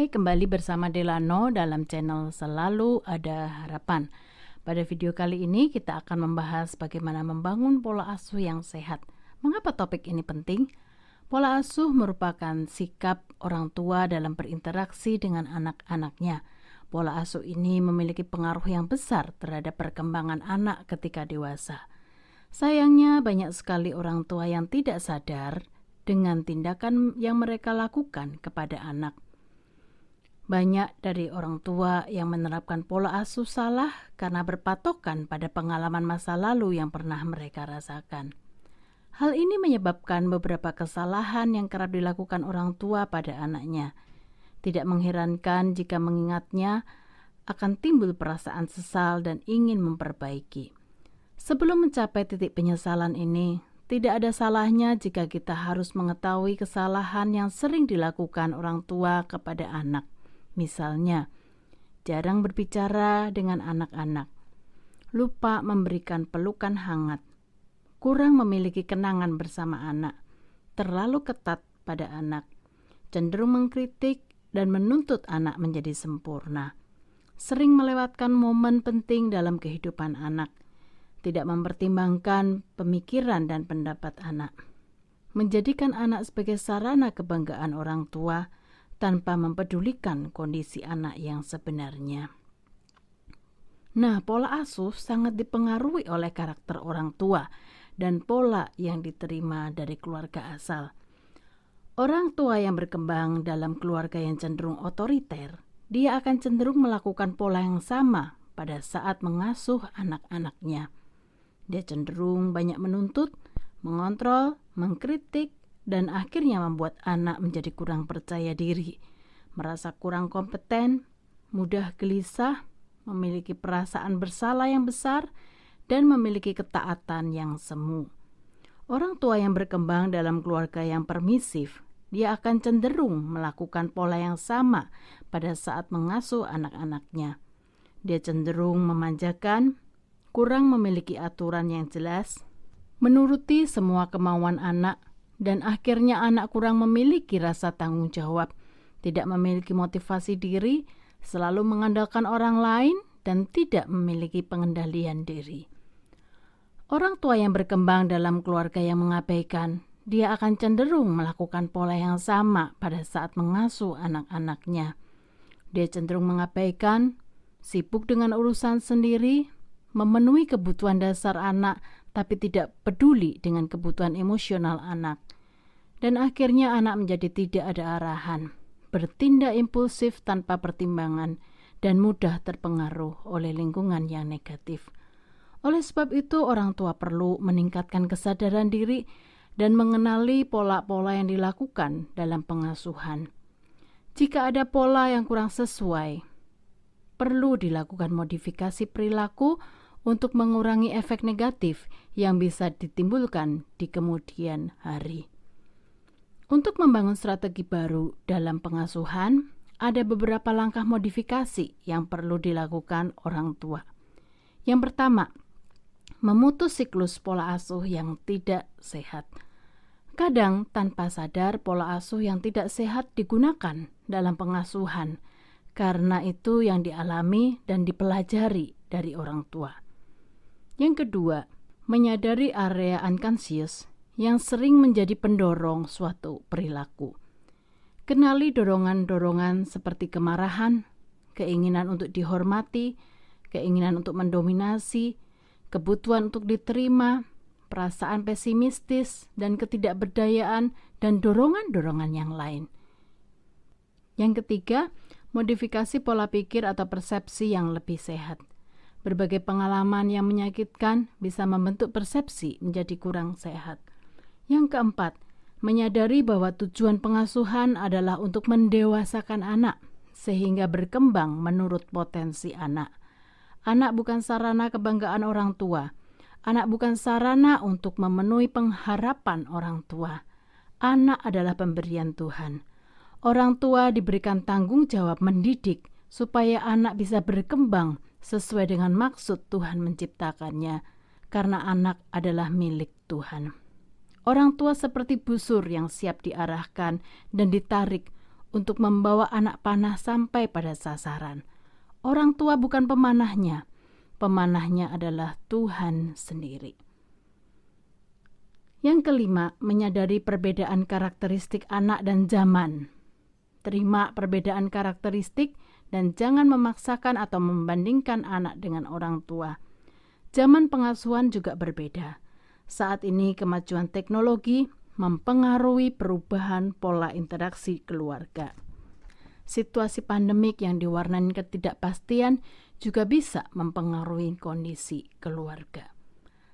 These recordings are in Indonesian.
Hai, kembali bersama Delano dalam channel Selalu Ada Harapan. Pada video kali ini kita akan membahas bagaimana membangun pola asuh yang sehat. Mengapa topik ini penting? Pola asuh merupakan sikap orang tua dalam berinteraksi dengan anak-anaknya. Pola asuh ini memiliki pengaruh yang besar terhadap perkembangan anak ketika dewasa. Sayangnya banyak sekali orang tua yang tidak sadar dengan tindakan yang mereka lakukan kepada anak. Banyak dari orang tua yang menerapkan pola asuh salah karena berpatokan pada pengalaman masa lalu yang pernah mereka rasakan. Hal ini menyebabkan beberapa kesalahan yang kerap dilakukan orang tua pada anaknya. Tidak mengherankan jika mengingatnya akan timbul perasaan sesal dan ingin memperbaiki. Sebelum mencapai titik penyesalan ini, tidak ada salahnya jika kita harus mengetahui kesalahan yang sering dilakukan orang tua kepada anak. Misalnya, jarang berbicara dengan anak-anak, lupa memberikan pelukan hangat, kurang memiliki kenangan bersama anak, terlalu ketat pada anak, cenderung mengkritik dan menuntut anak menjadi sempurna, sering melewatkan momen penting dalam kehidupan anak, tidak mempertimbangkan pemikiran dan pendapat anak, menjadikan anak sebagai sarana kebanggaan orang tua, tanpa mempedulikan kondisi anak yang sebenarnya. Nah, pola asuh sangat dipengaruhi oleh karakter orang tua dan pola yang diterima dari keluarga asal. Orang tua yang berkembang dalam keluarga yang cenderung otoriter, dia akan cenderung melakukan pola yang sama pada saat mengasuh anak-anaknya. Dia cenderung banyak menuntut, mengontrol, mengkritik, dan akhirnya membuat anak menjadi kurang percaya diri, merasa kurang kompeten, mudah gelisah, memiliki perasaan bersalah yang besar, dan memiliki ketaatan yang semu. Orang tua yang berkembang dalam keluarga yang permisif, dia akan cenderung melakukan pola yang sama pada saat mengasuh anak-anaknya. Dia cenderung memanjakan, kurang memiliki aturan yang jelas, menuruti semua kemauan anak, dan akhirnya anak kurang memiliki rasa tanggung jawab, tidak memiliki motivasi diri, selalu mengandalkan orang lain, dan tidak memiliki pengendalian diri. Orang tua yang berkembang dalam keluarga yang mengabaikan, dia akan cenderung melakukan pola yang sama pada saat mengasuh anak-anaknya. Dia cenderung mengabaikan, sibuk dengan urusan sendiri, memenuhi kebutuhan dasar anak, tapi tidak peduli dengan kebutuhan emosional anak. Dan akhirnya anak menjadi tidak ada arahan, bertindak impulsif tanpa pertimbangan, dan mudah terpengaruh oleh lingkungan yang negatif. Oleh sebab itu, orang tua perlu meningkatkan kesadaran diri dan mengenali pola-pola yang dilakukan dalam pengasuhan. Jika ada pola yang kurang sesuai, perlu dilakukan modifikasi perilaku untuk mengurangi efek negatif yang bisa ditimbulkan di kemudian hari. Untuk membangun strategi baru dalam pengasuhan, ada beberapa langkah modifikasi yang perlu dilakukan orang tua. Yang pertama, memutus siklus pola asuh yang tidak sehat. Kadang tanpa sadar pola asuh yang tidak sehat digunakan dalam pengasuhan, karena itu yang dialami dan dipelajari dari orang tua. Yang kedua, menyadari area unconscious yang sering menjadi pendorong suatu perilaku. Kenali dorongan-dorongan seperti kemarahan, keinginan untuk dihormati, keinginan untuk mendominasi, kebutuhan untuk diterima, perasaan pesimistis dan ketidakberdayaan, dan dorongan-dorongan yang lain. Yang ketiga, modifikasi pola pikir atau persepsi yang lebih sehat. Berbagai pengalaman yang menyakitkan bisa membentuk persepsi menjadi kurang sehat. Yang keempat, menyadari bahwa tujuan pengasuhan adalah untuk mendewasakan anak, sehingga berkembang menurut potensi anak. Anak bukan sarana kebanggaan orang tua. Anak bukan sarana untuk memenuhi pengharapan orang tua. Anak adalah pemberian Tuhan. Orang tua diberikan tanggung jawab mendidik supaya anak bisa berkembang sesuai dengan maksud Tuhan menciptakannya, karena anak adalah milik Tuhan. Orang tua seperti busur yang siap diarahkan dan ditarik untuk membawa anak panah sampai pada sasaran. Orang tua bukan pemanahnya. Pemanahnya adalah Tuhan sendiri. Yang kelima, menyadari perbedaan karakteristik anak dan zaman. Terima perbedaan karakteristik dan jangan memaksakan atau membandingkan anak dengan orang tua. Zaman pengasuhan juga berbeda. Saat ini kemajuan teknologi mempengaruhi perubahan pola interaksi keluarga. Situasi pandemik yang diwarnai ketidakpastian juga bisa mempengaruhi kondisi keluarga.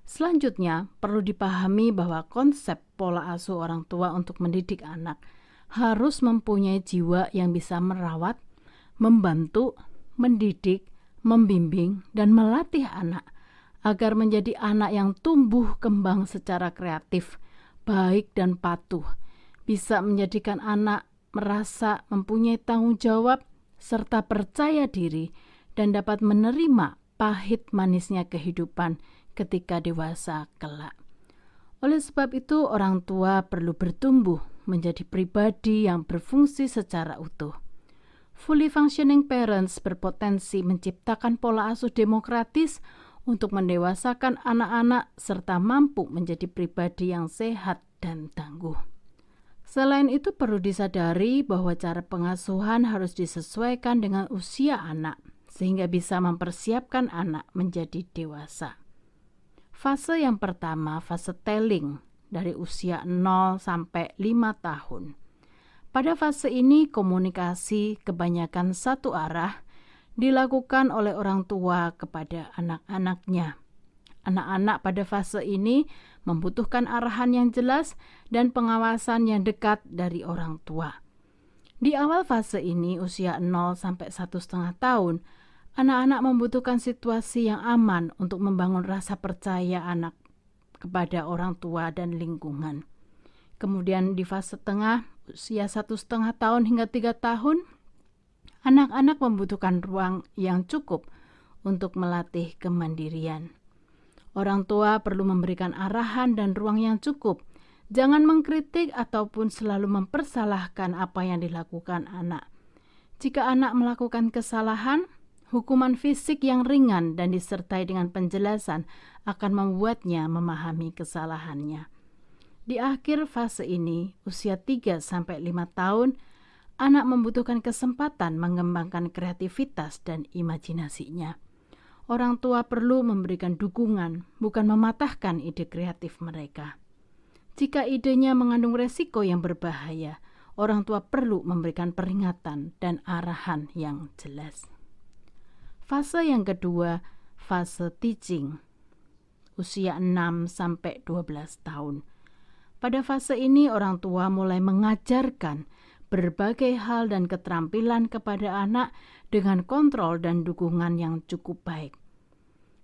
Selanjutnya, perlu dipahami bahwa konsep pola asuh orang tua untuk mendidik anak harus mempunyai jiwa yang bisa merawat, membantu, mendidik, membimbing, dan melatih anak agar menjadi anak yang tumbuh kembang secara kreatif, baik dan patuh, bisa menjadikan anak merasa mempunyai tanggung jawab serta percaya diri dan dapat menerima pahit manisnya kehidupan ketika dewasa kelak. Oleh sebab itu, orang tua perlu bertumbuh menjadi pribadi yang berfungsi secara utuh. Fully functioning parents berpotensi menciptakan pola asuh demokratis untuk mendewasakan anak-anak serta mampu menjadi pribadi yang sehat dan tangguh. Selain itu, perlu disadari bahwa cara pengasuhan harus disesuaikan dengan usia anak sehingga bisa mempersiapkan anak menjadi dewasa. Fase yang pertama, fase telling dari usia 0 sampai 5 tahun. Pada fase ini komunikasi kebanyakan satu arah dilakukan oleh orang tua kepada anak-anaknya. Anak-anak pada fase ini membutuhkan arahan yang jelas dan pengawasan yang dekat dari orang tua. Di awal fase ini, usia 0 sampai 1,5 tahun, anak-anak membutuhkan situasi yang aman untuk membangun rasa percaya anak kepada orang tua dan lingkungan. Kemudian di fase tengah, usia 1,5 tahun hingga 3 tahun, anak-anak membutuhkan ruang yang cukup untuk melatih kemandirian. Orang tua perlu memberikan arahan dan ruang yang cukup. Jangan mengkritik ataupun selalu mempersalahkan apa yang dilakukan anak. Jika anak melakukan kesalahan, hukuman fisik yang ringan dan disertai dengan penjelasan akan membuatnya memahami kesalahannya. Di akhir fase ini, usia 3-5 tahun, anak membutuhkan kesempatan mengembangkan kreativitas dan imajinasinya. Orang tua perlu memberikan dukungan, bukan mematahkan ide kreatif mereka. Jika idenya mengandung resiko yang berbahaya, orang tua perlu memberikan peringatan dan arahan yang jelas. Fase yang kedua, fase teaching, usia 6-12 tahun. Pada fase ini orang tua mulai mengajarkan berbagai hal dan keterampilan kepada anak dengan kontrol dan dukungan yang cukup baik.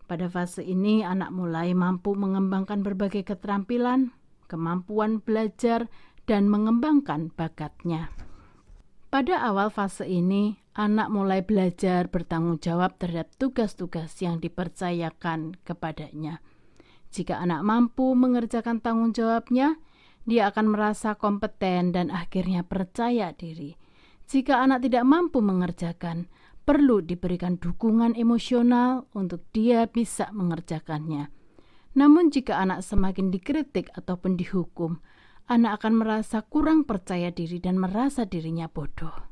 Pada fase ini anak mulai mampu mengembangkan berbagai keterampilan, kemampuan belajar, dan mengembangkan bakatnya. Pada awal fase ini, anak mulai belajar bertanggung jawab terhadap tugas-tugas yang dipercayakan kepadanya. Jika anak mampu mengerjakan tanggung jawabnya, dia akan merasa kompeten dan akhirnya percaya diri. Jika anak tidak mampu mengerjakan, perlu diberikan dukungan emosional untuk dia bisa mengerjakannya. Namun jika anak semakin dikritik ataupun dihukum, anak akan merasa kurang percaya diri dan merasa dirinya bodoh.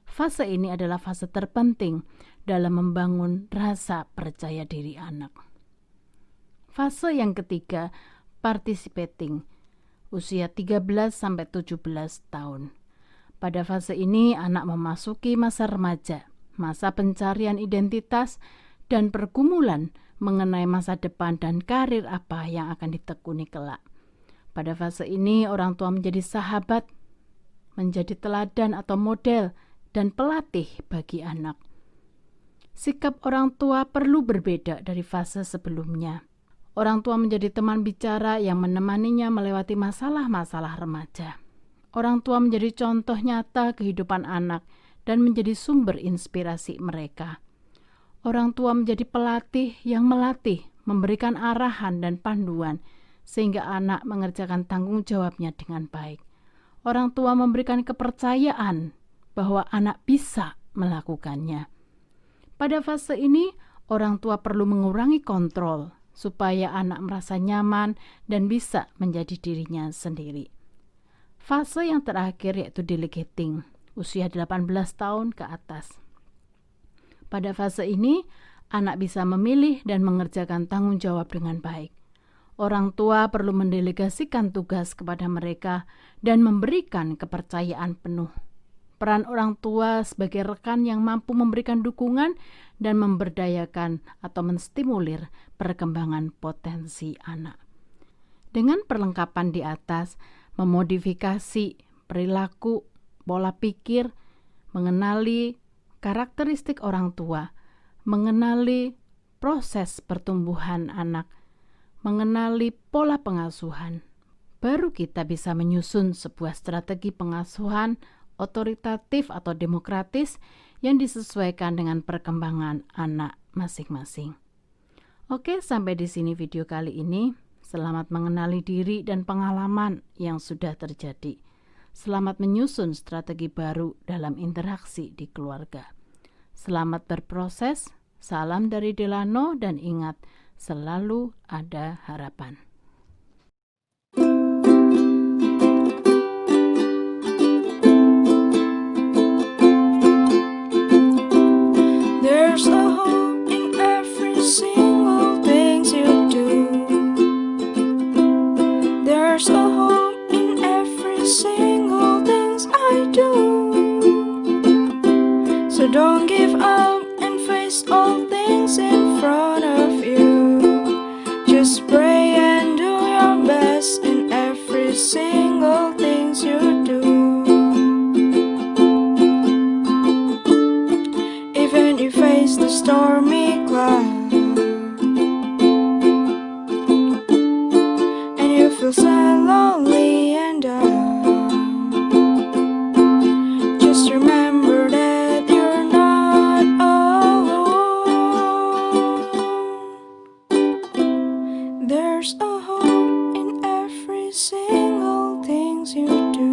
Fase ini adalah fase terpenting dalam membangun rasa percaya diri anak. Fase yang ketiga, participating, usia 13-17 tahun. Pada fase ini anak memasuki masa remaja, masa pencarian identitas dan pergumulan mengenai masa depan dan karir apa yang akan ditekuni kelak. Pada fase ini orang tua menjadi sahabat, menjadi teladan atau model dan pelatih bagi anak. Sikap orang tua perlu berbeda dari fase sebelumnya. Orang tua menjadi teman bicara yang menemaninya melewati masalah-masalah remaja. Orang tua menjadi contoh nyata kehidupan anak dan menjadi sumber inspirasi mereka. Orang tua menjadi pelatih yang melatih, memberikan arahan dan panduan, sehingga anak mengerjakan tanggung jawabnya dengan baik. Orang tua memberikan kepercayaan bahwa anak bisa melakukannya. Pada fase ini, orang tua perlu mengurangi kontrol supaya anak merasa nyaman dan bisa menjadi dirinya sendiri. Fase yang terakhir yaitu delegating, usia 18 tahun ke atas. Pada fase ini, anak bisa memilih dan mengerjakan tanggung jawab dengan baik. Orang tua perlu mendelegasikan tugas kepada mereka dan memberikan kepercayaan penuh. Peran orang tua sebagai rekan yang mampu memberikan dukungan dan memberdayakan atau menstimulir perkembangan potensi anak. Dengan perlengkapan di atas, memodifikasi perilaku, pola pikir, mengenali karakteristik orang tua, mengenali proses pertumbuhan anak, mengenali pola pengasuhan, baru kita bisa menyusun sebuah strategi pengasuhan otoritatif atau demokratis yang disesuaikan dengan perkembangan anak masing-masing. Oke, sampai di sini video kali ini. Selamat mengenali diri dan pengalaman yang sudah terjadi. Selamat menyusun strategi baru dalam interaksi di keluarga. Selamat berproses. Salam dari Delano dan ingat, selalu ada harapan. There's a hope in every single thing you do. There's a hope in every single thing I do. So don't give up and face all things in front of you. Just pray and do your best in every single thing you do. Even if you face the stormy cloud and you feel sad, lonely and down, just remember that you're not alone. There's a hope in every single thing you do.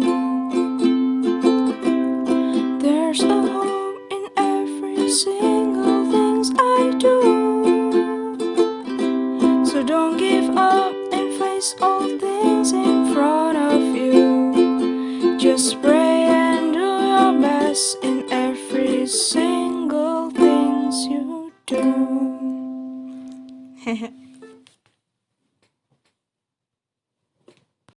There's a hope in every single things I do. So don't give up and face all things in front of you. Just pray and do your best in every single things you do.